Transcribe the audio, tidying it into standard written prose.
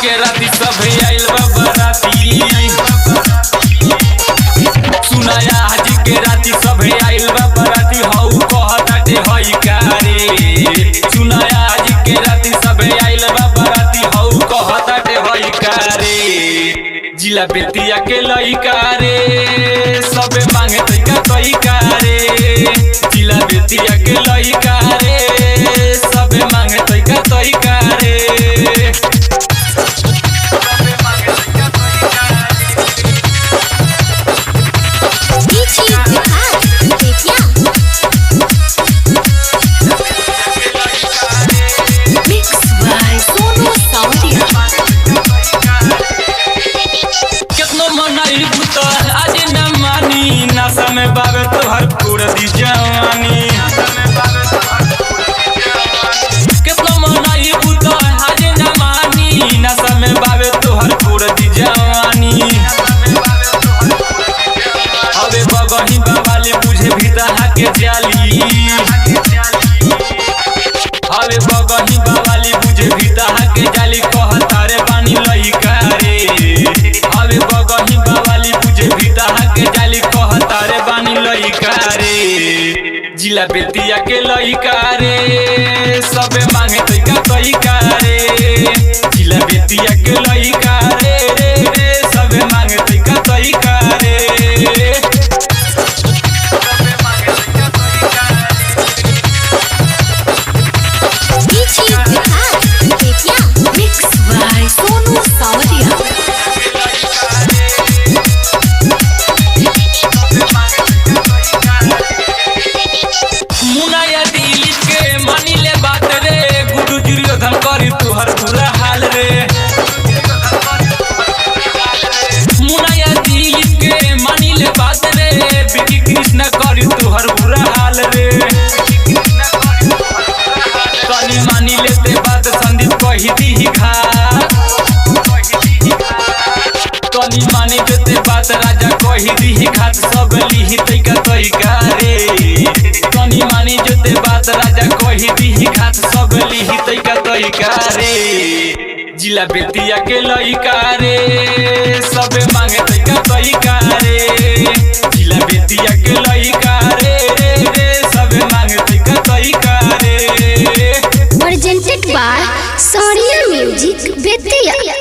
के राती सब आइल बा बराती। सुनाया आज के राती सब आइल बा बराती हौ कहताटे हई कारे। सुनाया आज के राती सब आइल बा बराती हौ कहताटे हई कारे। जिला बेतिया के लइका रे सबे मांगे तइका तइका रे। जिला बेतिया के लइका रे सबे मांगे तइका तइका रे। आज न मानी नशा में बाबे तोहर पूरा दी जवानी। कितना मनाई बुता आज न मानी नशा में बाबे तोहर पूरा दी जवानी। अबे बगही बाबाले बुझे भीतर के जाली। अबे बगही बाबाले बुझे भीतर के जाली कहता रे पानी लइका रे। अबे बगही बाबाले बुझे भीतर के जाली कहता रे पानी लइका रे। जिला बेतिया के लइका रे सबे मांगे तइका तइका रे। जिला बेतिया के लइका रे सबे मांगे तइका तइका रे। मुनाया दिल के मानी ले बात रे गुरु दुर्योधन करी तुहर पूरा हाल रे। मुनाया दिल के मानी ले बात रे बिकी कृष्ण करी तुहर पूरा हाल रे। कनी मानी लेते बात संदीप कही दी घाट। कनी मानी लेते बात राजा कही दी घाट सब लिही तइका तइका रे। कनी मानी जोते बात राजा कही दी घाट सब लिही तइका तइका रे। जिला बेतिया के लइका रे सबे मांगे तइका तइका रे। जिला बेतिया के लइका रे सबे मांगे तइका तइका रे। Presented by Sonia Music Betia।